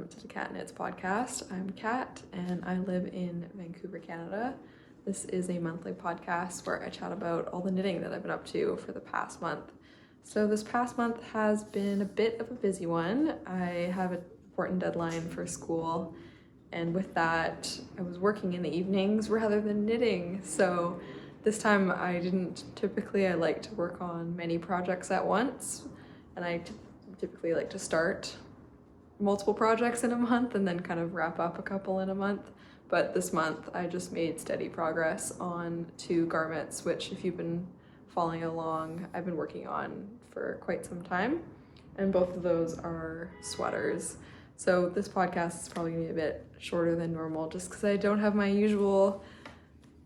petiteknit's podcast. I'm Kat and I live in Vancouver, Canada. This is a monthly podcast where I chat about all the knitting that I've been up to for the past month. So this past month has been a bit of a busy one. I have an important deadline for school, and with that I was working in the evenings rather than knitting. So this time I like to work on many projects at once, and I typically like to start multiple projects in a month and then kind of wrap up a couple in a month. But this month I just made steady progress on 2 garments, which if you've been following along, I've been working on for quite some time. And both of those are sweaters. So this podcast is probably gonna be a bit shorter than normal just because I don't have my usual,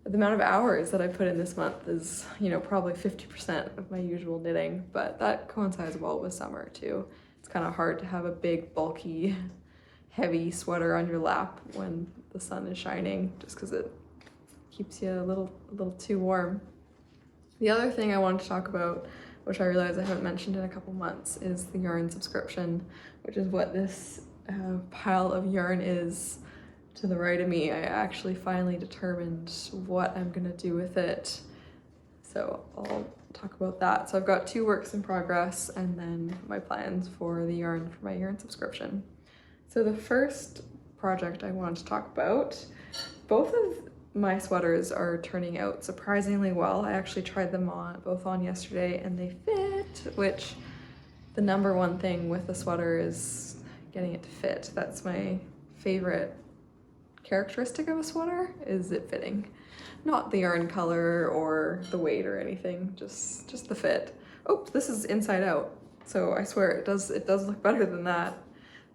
the amount of hours that I put in this month is, probably 50% of my usual knitting, but that coincides well with summer too. It's kind of hard to have a big, bulky, heavy sweater on your lap when the sun is shining, just because it keeps you a little too warm. The other thing I wanted to talk about, which I realize I haven't mentioned in a couple months, is the yarn subscription, which is what this pile of yarn is to the right of me. I actually finally determined what I'm gonna do with it, so I'll talk about that. So I've got 2 works in progress and then my plans for the yarn for my yarn subscription. So the first project I wanted to talk about, both of my sweaters are turning out surprisingly well. I actually tried them both on yesterday and they fit, which the number one thing with a sweater is getting it to fit. That's my favorite characteristic of a sweater, is it fitting. Not the yarn color or the weight or anything, just the fit. Oh, this is inside out, so I swear it does look better than that.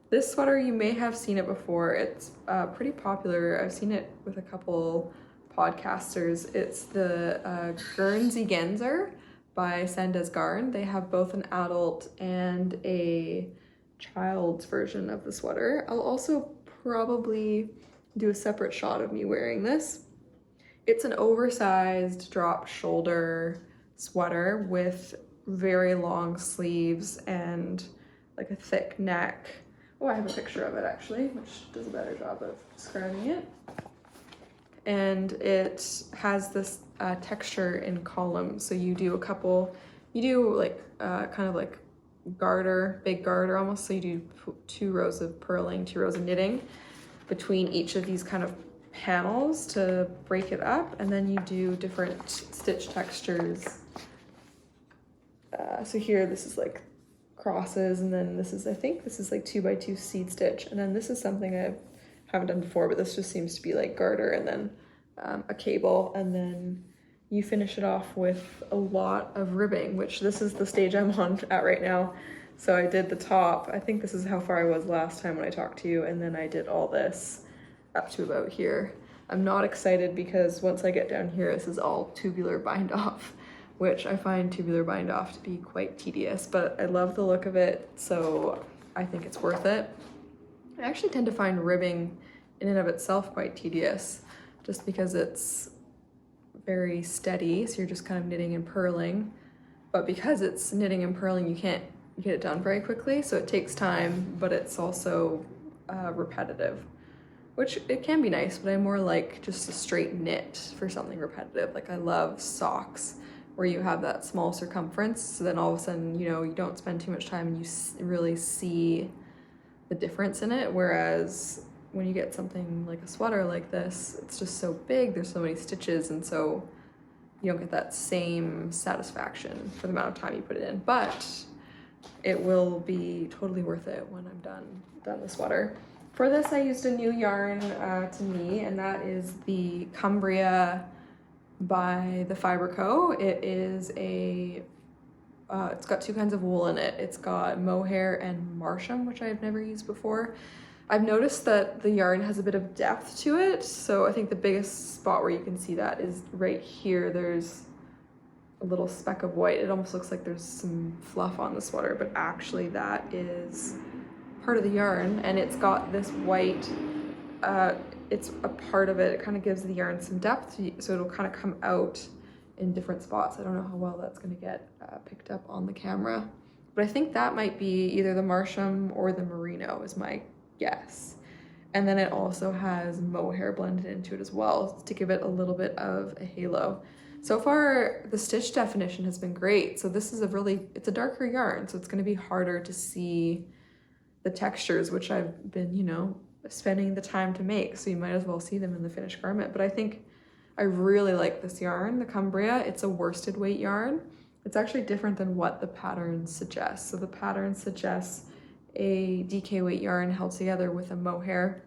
This sweater, you may have seen it before. It's pretty popular. I've seen it with a couple podcasters. It's the Guernsey genser by Sandnes Garn. They have both an adult and a child's version of the sweater. I'll also probably do a separate shot of me wearing this. It's an oversized drop shoulder sweater with very long sleeves and like a thick neck. Oh, I have a picture of it actually, which does a better job of describing it. And it has this texture in columns. So you do like kind of like garter, big garter almost. So you do 2 rows of purling, 2 rows of knitting between each of these kind of panels to break it up, and then you do different stitch textures. So here this is like crosses, and then I think this is like 2x2 seed stitch, and then this is something I haven't done before, but this just seems to be like garter and then a cable, and then you finish it off with a lot of ribbing, which this is the stage I'm on at right now. So I did the top. I think this is how far I was last time when I talked to you, and then I did all this up to about here. I'm not excited because once I get down here, this is all tubular bind off, which I find tubular bind off to be quite tedious, but I love the look of it, so I think it's worth it. I actually tend to find ribbing in and of itself quite tedious, just because it's very steady, so you're just kind of knitting and purling. But because it's knitting and purling, you can't get it done very quickly, so it takes time, but it's also repetitive, which it can be nice, but I more like just a straight knit for something repetitive. Like I love socks where you have that small circumference, so then all of a sudden, you don't spend too much time and you really see the difference in it. Whereas when you get something like a sweater like this, it's just so big, there's so many stitches, and so you don't get that same satisfaction for the amount of time you put it in. But it will be totally worth it when I'm done the sweater. For this, I used a new yarn to me, and that is the Cumbria by the Fibre Co. It is it's got 2 kinds of wool in it. It's got mohair and marsham, which I've never used before. I've noticed that the yarn has a bit of depth to it, so I think the biggest spot where you can see that is right here. There's a little speck of white. It almost looks like there's some fluff on the sweater, but actually that is part of the yarn, and it's got this white, it's a part of it. It kind of gives the yarn some depth, so it'll kind of come out in different spots. I don't know how well that's going to get picked up on the camera, but I think that might be either the marsham or the merino is my Yes. And then it also has mohair blended into it as well to give it a little bit of a halo. So far, the stitch definition has been great. So this is it's a darker yarn, so it's going to be harder to see the textures, which I've been, spending the time to make. So you might as well see them in the finished garment. But I think I really like this yarn, the Cumbria. It's a worsted weight yarn. It's actually different than what the pattern suggests. So the pattern suggests a DK weight yarn held together with a mohair,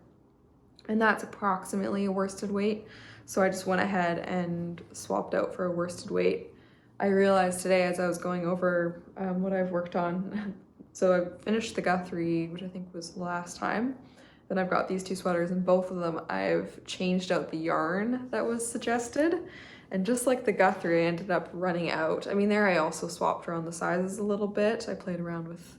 and that's approximately a worsted weight. So I just went ahead and swapped out for a worsted weight. I realized today as I was going over what I've worked on, so I finished the Guthrie, which I think was last time. Then I've got these two sweaters, and both of them I've changed out the yarn that was suggested. And just like the Guthrie, I ended up running out. I mean, there I also swapped around the sizes a little bit. I played around with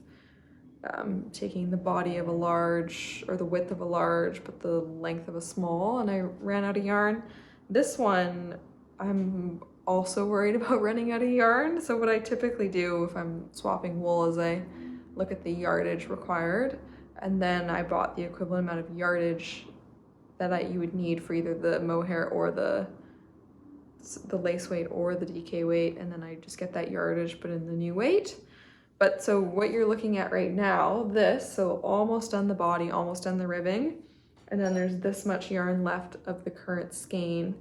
taking the body of a large, or the width of a large, but the length of a small, and I ran out of yarn. This one, I'm also worried about running out of yarn. So what I typically do if I'm swapping wool is I look at the yardage required, and then I bought the equivalent amount of yardage that you would need for either the mohair or the lace weight or the DK weight, and then I just get that yardage put in the new weight. But so what you're looking at right now, so almost done the body, almost done the ribbing, and then there's this much yarn left of the current skein.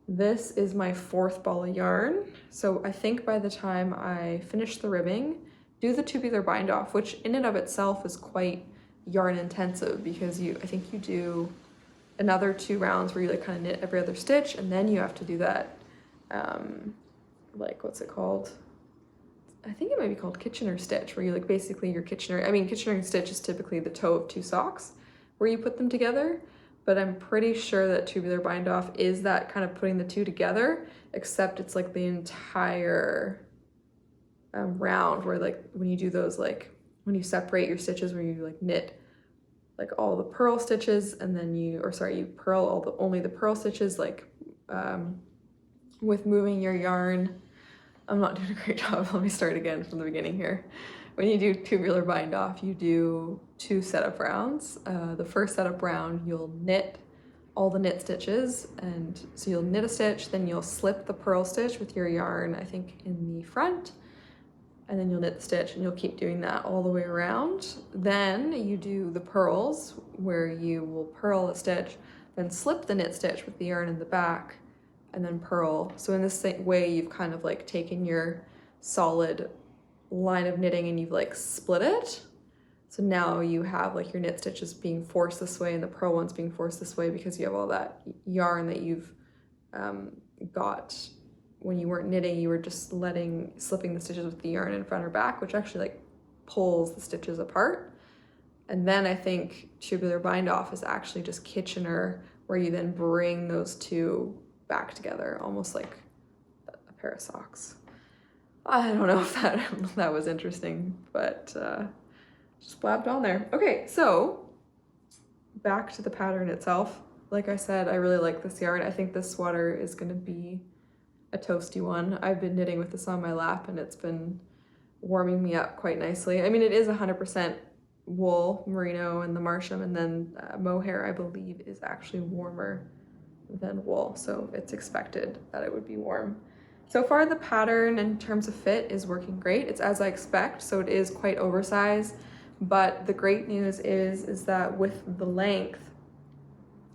This is my 4th ball of yarn. So I think by the time I finish the ribbing, do the tubular bind off, which in and of itself is quite yarn intensive, because I think you do another 2 rounds where you like kind of knit every other stitch, and then you have to do that, what's it called? I think it might be called Kitchener stitch, where you like basically your Kitchener stitch is typically the toe of 2 socks where you put them together, but I'm pretty sure that tubular bind off is that kind of putting the 2 together, except it's like the entire round, where like when you do those, like when you separate your stitches, where you like knit like all the purl stitches, and then you purl only the purl stitches, like with moving your yarn. I'm not doing a great job. Let me start again from the beginning here. When you do tubular bind off, you do 2 setup rounds. The first setup round, you'll knit all the knit stitches, and so you'll knit a stitch, then you'll slip the purl stitch with your yarn, I think in the front, and then you'll knit the stitch, and you'll keep doing that all the way around. Then you do the purls, where you will purl a stitch, then slip the knit stitch with the yarn in the back, and then purl. So in this same way, you've kind of like taken your solid line of knitting and you've like split it. So now you have like your knit stitches being forced this way and the purl ones being forced this way, because you have all that yarn that you've got when you weren't knitting. You were just slipping the stitches with the yarn in front or back, which actually like pulls the stitches apart. And then I think tubular bind off is actually just Kitchener, where you then bring those 2 back together, almost like a pair of socks. I don't know if that was interesting, but just blabbed on there. Okay, so back to the pattern itself. Like I said, I really like this yarn. I think this sweater is going to be a toasty one. I've been knitting with this on my lap, and it's been warming me up quite nicely. I mean, it is 100% wool, merino, and the Marsham, and then mohair, I believe, is actually warmer than wool, so it's expected that it would be warm. So far the pattern in terms of fit is working great. It's as I expect, so it is quite oversized, but the great news is that with the length,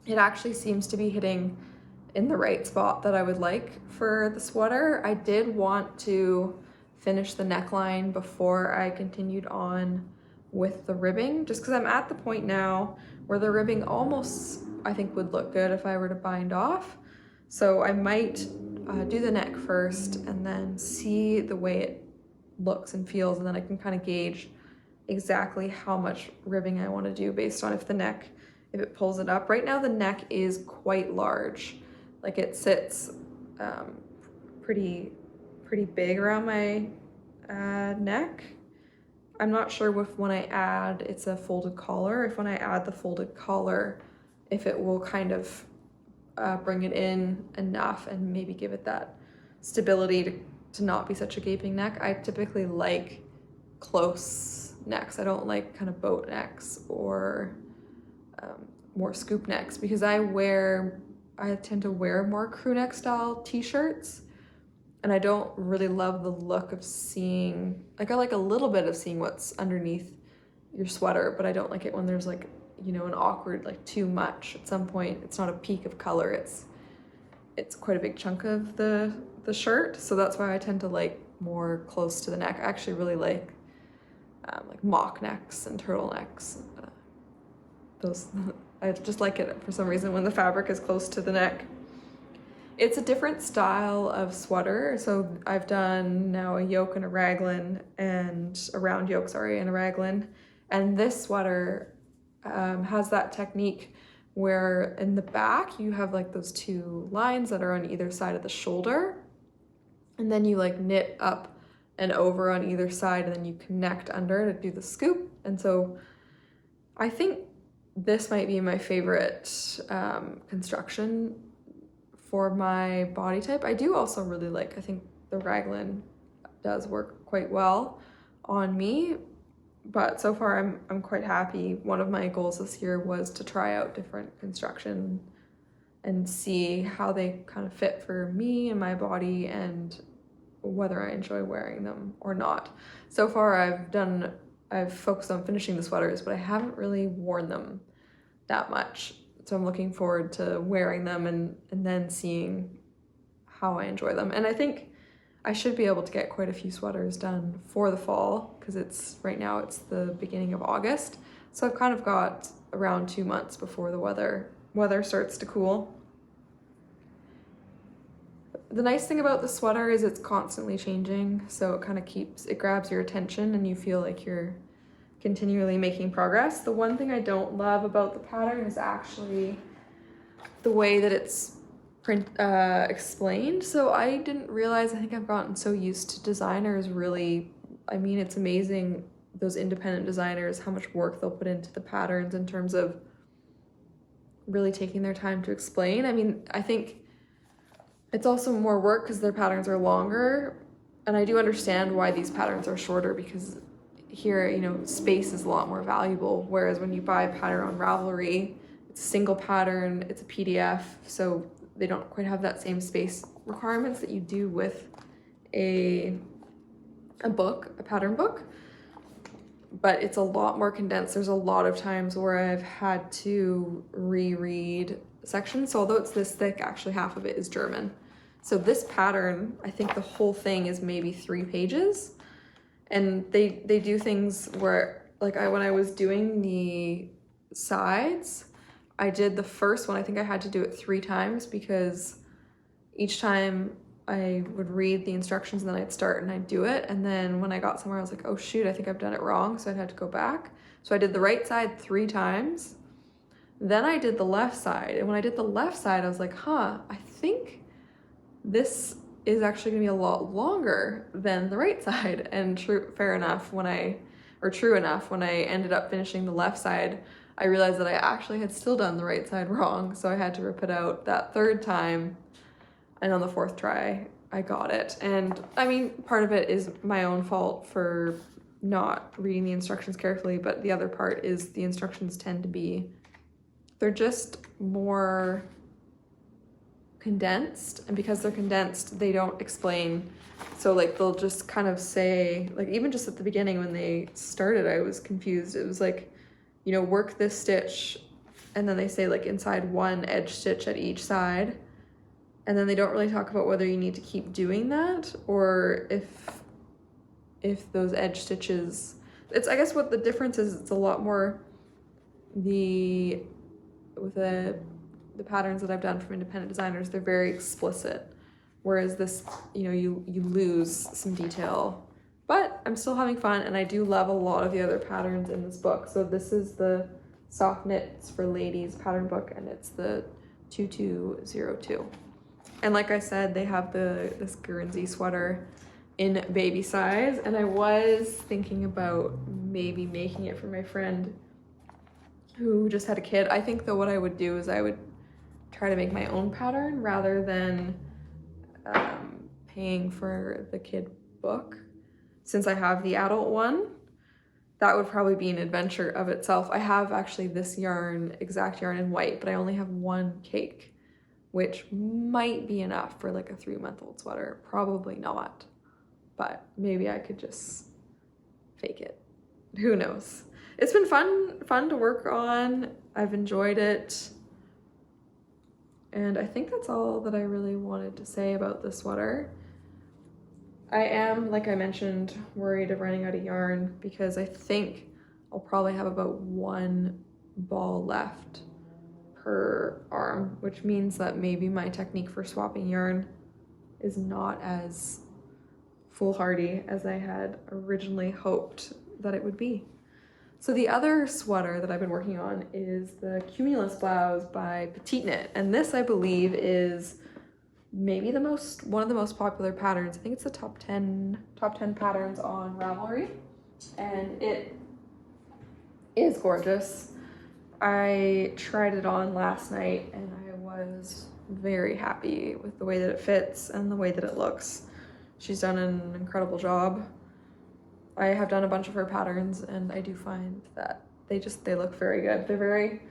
it actually seems to be hitting in the right spot that I would like for the sweater. I did want to finish the neckline before I continued on with the ribbing, just because I'm at the point now where the ribbing almost, I think, would look good if I were to bind off. So I might do the neck first and then see the way it looks and feels, and then I can kind of gauge exactly how much ribbing I want to do based on if it pulls it up. Right now the neck is quite large, like it sits pretty big around my neck. I'm not sure if when I add, it's a folded collar, if when I add the folded collar, if it will kind of bring it in enough and maybe give it that stability to not be such a gaping neck. I typically like close necks. I don't like kind of boat necks or more scoop necks, because I tend to wear more crew neck style t-shirts, and I don't really love the look of seeing, like I like a little bit of seeing what's underneath your sweater, but I don't like it when there's like, you know, an awkward, like too much at some point. It's not a peak of color, it's quite a big chunk of the shirt, so that's why I tend to like more close to the neck. I actually really like mock necks and turtlenecks. Those I just like it for some reason when the fabric is close to the neck. It's a different style of sweater, so I've done now a yoke and a raglan, and a round yoke, sorry, and a raglan, and this sweater has that technique where in the back you have like those two lines that are on either side of the shoulder, and then you like knit up and over on either side, and then you connect under to do the scoop. And so I think this might be my favorite construction for my body type. I do also really like, I think the raglan does work quite well on me, but so far I'm quite happy. One of my goals this year was to try out different construction and see how they kind of fit for me and my body, and whether I enjoy wearing them or not. So far I've focused on finishing the sweaters, but I haven't really worn them that much. So I'm looking forward to wearing them and then seeing how I enjoy them. And I think I should be able to get quite a few sweaters done for the fall, because right now it's the beginning of August. So I've kind of got around 2 months before the weather starts to cool. The nice thing about the sweater is it's constantly changing, so it kind of grabs your attention and you feel like you're continually making progress. The one thing I don't love about the pattern is actually the way that it's explained. So I didn't realize, I think I've gotten so used to designers really, I mean, it's amazing, those independent designers, how much work they'll put into the patterns in terms of really taking their time to explain. I mean, I think it's also more work because their patterns are longer, and I do understand why these patterns are shorter, because here, you know, space is a lot more valuable, whereas when you buy a pattern on Ravelry, it's a single pattern, it's a PDF, so they don't quite have that same space requirements that you do with a book, a pattern book, but it's a lot more condensed. There's a lot of times where I've had to reread sections. So although it's this thick, actually half of it is German. So this pattern, I think the whole thing is maybe 3 pages. And they do things where, like when I was doing the sides, I did the first one, I think I had to do it 3 times, because each time I would read the instructions and then I'd start and I'd do it. And then when I got somewhere, I was like, oh shoot, I think I've done it wrong. So I had to go back. So I did the right side 3 times. Then I did the left side. And when I did the left side, I was like, I think this is actually gonna be a lot longer than the right side. And true enough, when I ended up finishing the left side, I realized that I actually had still done the right side wrong. So I had to rip it out that 3rd time. And on the 4th try, I got it. And I mean, part of it is my own fault for not reading the instructions carefully, but the other part is the instructions tend to be, they're just more condensed, and because they're condensed, they don't explain. So like they'll just kind of say, like even just at the beginning when they started, I was confused. It was like, you know, work this stitch, and then they say like inside 1 edge stitch at each side, and then they don't really talk about whether you need to keep doing that or if those edge stitches, I guess what the difference is, it's a lot more with the patterns that I've done from independent designers, they're very explicit, whereas this, you know, you lose some detail. But I'm still having fun, and I do love a lot of the other patterns in this book. So this is the Soft Knits for Ladies pattern book, and it's the 2202. And like I said, they have this Guernsey sweater in baby size, and I was thinking about maybe making it for my friend who just had a kid. I think though what I would do is I would try to make my own pattern rather than paying for the kid book, since I have the adult one. that would probably be an adventure of itself. I have actually this exact yarn in white, but I only have one cake, which might be enough for like a 3-month-old sweater. Probably not, but maybe I could just fake it. Who knows? It's been fun to work on. I've enjoyed it. And I think that's all that I really wanted to say about the sweater. I am, like I mentioned, worried of running out of yarn because I think I'll probably have about 1 ball left per arm, which means that maybe my technique for swapping yarn is not as foolhardy as I had originally hoped that it would be. So the other sweater that I've been working on is the Cumulus Blouse by petiteknit, and this I believe is maybe one of the most popular patterns. I think it's the top 10 patterns on Ravelry, and it is gorgeous. I tried it on last night and I was very happy with the way that it fits and the way that it looks. She's done an incredible job. I have done a bunch of her patterns and I do find that they look very good. They're very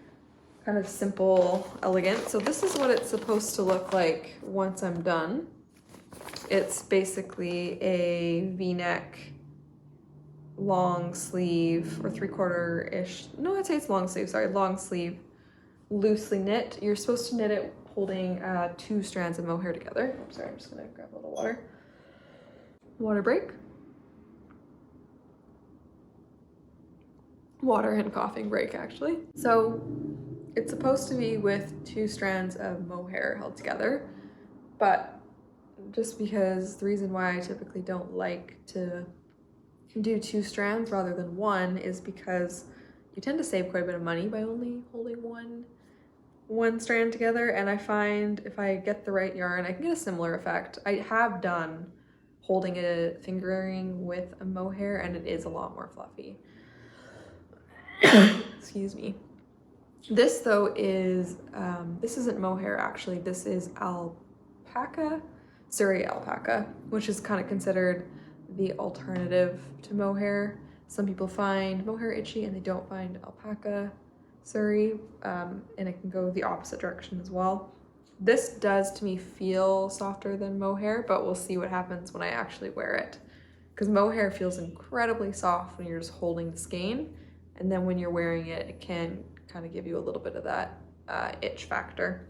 kind of simple, elegant. So this is what it's supposed to look like once I'm done. It's basically a V-neck, long sleeve, or 3/4-ish. No, I'd say it's long sleeve, sorry, long sleeve, loosely knit. You're supposed to knit it holding 2 strands of mohair together. I'm sorry, I'm just gonna grab a little water. Water break. Water and coughing break, actually. So it's supposed to be with 2 strands of mohair held together, but just because the reason why I typically don't like to do 2 strands rather than 1 is because you tend to save quite a bit of money by only holding one strand together, and I find if I get the right yarn, I can get a similar effect. I have done holding a fingering with a mohair and it is a lot more fluffy. Excuse me. This though is, this isn't mohair actually, this is alpaca, Surrey alpaca, which is kind of considered the alternative to mohair. Some people find mohair itchy and they don't find alpaca Surrey, and it can go the opposite direction as well. This does to me feel softer than mohair, but we'll see what happens when I actually wear it. Because mohair feels incredibly soft when you're just holding the skein, and then when you're wearing it, it can kind of give you a little bit of that itch factor.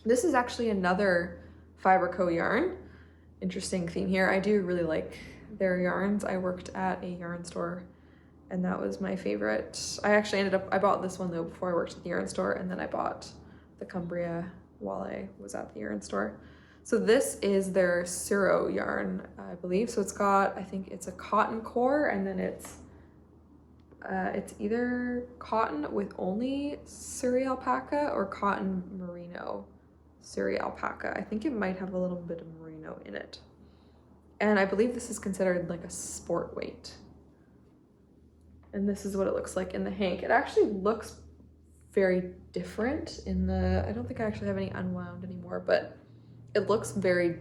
This is actually another Fibre Co yarn. Interesting theme here. I do really like their yarns. I worked at a yarn store and that was my favorite. I bought this one though before I worked at the yarn store, and then I bought the Cumbria while I was at the yarn store. So this is their Suro yarn, I believe. So it's got, I think it's a cotton core, and then it's either cotton with only Surrey alpaca or cotton merino Surrey alpaca. I think it might have a little bit of merino in it. And I believe this is considered like a sport weight. And this is what it looks like in the hank. It actually looks very different in the, I don't think I actually have any unwound anymore, but it looks very,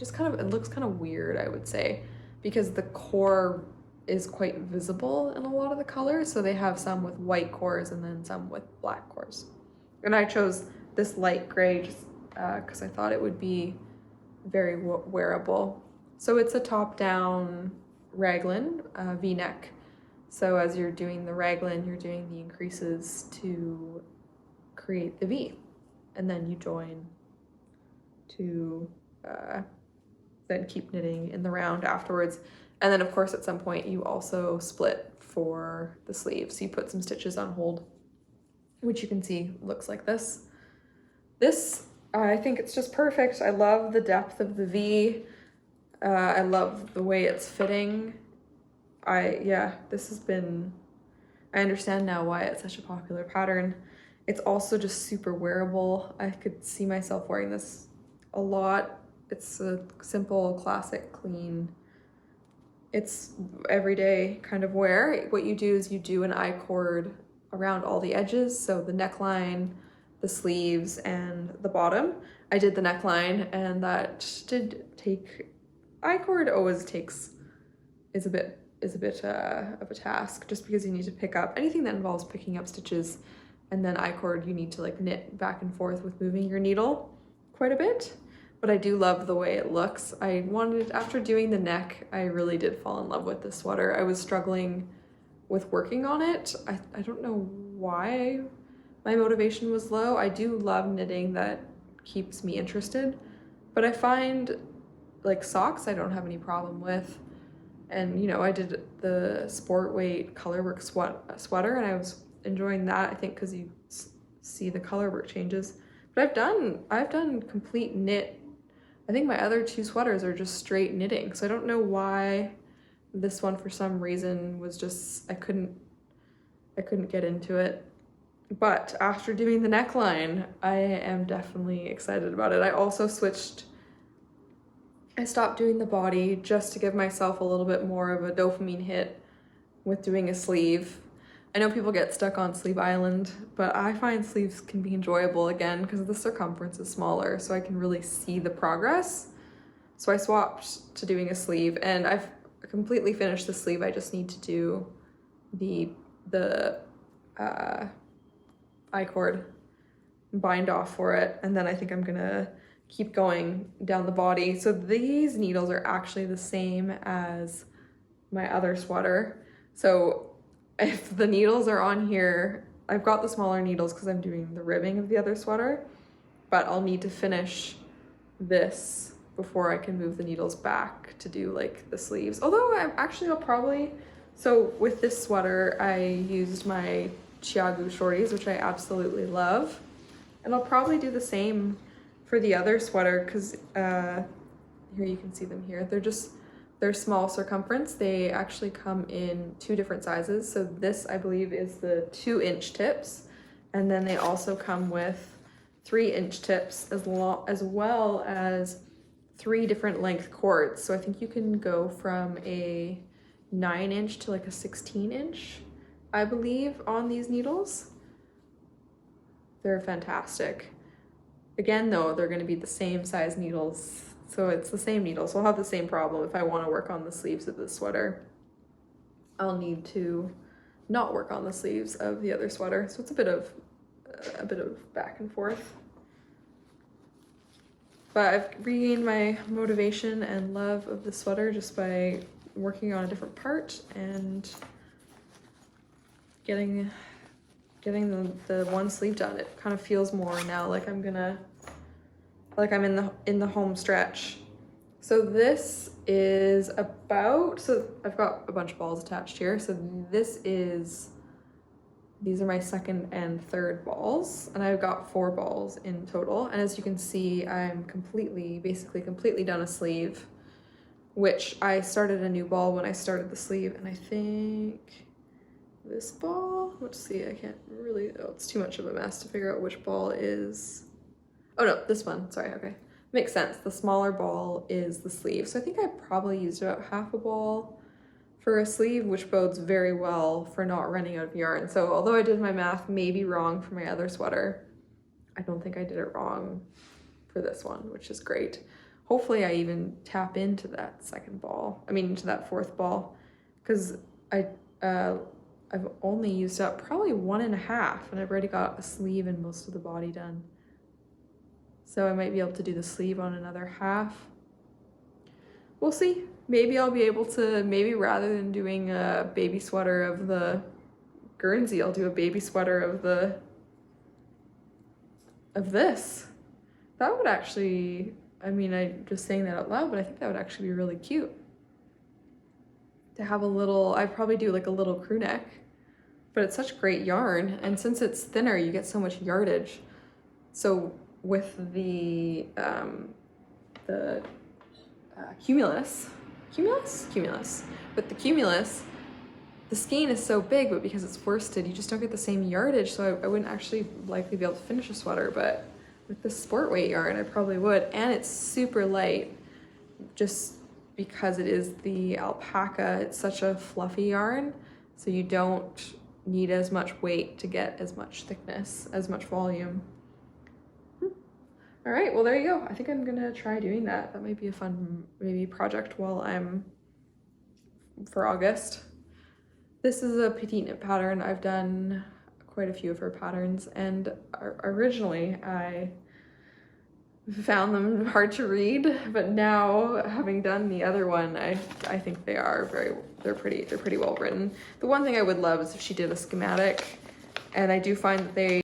it looks kind of weird, I would say, because the core is quite visible in a lot of the colors. So they have some with white cores and then some with black cores. And I chose this light gray just because I thought it would be very wearable. So it's a top-down raglan, V-neck. So as you're doing the raglan, you're doing the increases to create the V, and then you join to then keep knitting in the round afterwards. And then of course at some point you also split for the sleeve. So you put some stitches on hold, which you can see looks like this. This, I think it's just perfect. I love the depth of the V. I love the way it's fitting. This has been, I understand now why it's such a popular pattern. It's also just super wearable. I could see myself wearing this a lot. It's a simple, classic, clean, it's everyday kind of wear. What you do is you do an I-cord around all the edges. So the neckline, the sleeves, and the bottom. I did the neckline, and that did take, I-cord always is a bit is a bit of a task, just because you need to pick up anything that involves picking up stitches, and then I-cord you need to like knit back and forth with moving your needle quite a bit. But I do love the way it looks. I wanted, after doing the neck, I really did fall in love with this sweater. I was struggling with working on it. I don't know why my motivation was low. I do love knitting that keeps me interested, but I find like socks I don't have any problem with. And you know, I did the sport weight colorwork sweater and I was enjoying that, I think because you see the colorwork changes. But I've done complete knit. I think my other two sweaters are just straight knitting, so I don't know why this one for some reason was just, I couldn't get into it. But after doing the neckline, I am definitely excited about it. I also I stopped doing the body just to give myself a little bit more of a dopamine hit with doing a sleeve. I know people get stuck on Sleeve Island, but I find sleeves can be enjoyable again because the circumference is smaller, so I can really see the progress. So I swapped to doing a sleeve, and I've completely finished the sleeve. I just need to do the I-cord bind off for it, and then I think I'm gonna keep going down the body. So these needles are actually the same as my other sweater. So if the needles are on here, I've got the smaller needles because I'm doing the ribbing of the other sweater, but I'll need to finish this before I can move the needles back to do like the sleeves. Although I'll probably, so with this sweater, I used my Chiagu shorties, which I absolutely love. And I'll probably do the same for the other sweater because here you can see them here. They're small circumference. They actually come in 2 different sizes. So this, I believe, is the 2-inch tips. And then they also come with 3-inch tips as well as 3 different length cords. So I think you can go from a 9-inch to like a 16-inch, I believe, on these needles. They're fantastic. Again, though, they're going to be the same size needles. So it's the same needle, so I'll have the same problem if I want to work on the sleeves of this sweater. I'll need to not work on the sleeves of the other sweater. So it's a bit of back and forth. But I've regained my motivation and love of the sweater just by working on a different part and getting the one sleeve done. It kind of feels more now like I'm in the home stretch. So this is so I've got a bunch of balls attached here. So these are my second and third balls, and I've got 4 balls in total. And as you can see, I'm basically completely done a sleeve, which I started a new ball when I started the sleeve. And I think this ball, let's see, I can't really, it's too much of a mess to figure out which ball is. Oh no, this one, sorry, okay. Makes sense, the smaller ball is the sleeve. So I think I probably used about half a ball for a sleeve, which bodes very well for not running out of yarn. So although I did my math maybe wrong for my other sweater, I don't think I did it wrong for this one, which is great. Hopefully I even tap into that into that 4th ball, because I've only used up probably 1.5, and I've already got a sleeve and most of the body done. So I might be able to do the sleeve on another half. We'll see. Maybe I'll be able to, rather than doing a baby sweater of the Guernsey, I'll do a baby sweater of this. That would actually, I'm just saying that out loud, but I think that would actually be really cute. To have I'd probably do like a little crew neck, but it's such great yarn. And since it's thinner, you get so much yardage. So with the Cumulus, with the Cumulus, the skein is so big, but because it's worsted, you just don't get the same yardage. So I wouldn't actually likely be able to finish a sweater, but with the sport weight yarn, I probably would. And it's super light, just because it is the alpaca. It's such a fluffy yarn, so you don't need as much weight to get as much thickness, as much volume. All right, well, there you go. I think I'm gonna try doing that. That might be a fun maybe project while I'm for August. This is a petite knit pattern. I've done quite a few of her patterns, and originally I found them hard to read, but now having done the other one, I think they're pretty well written. The one thing I would love is if she did a schematic, and I do find that they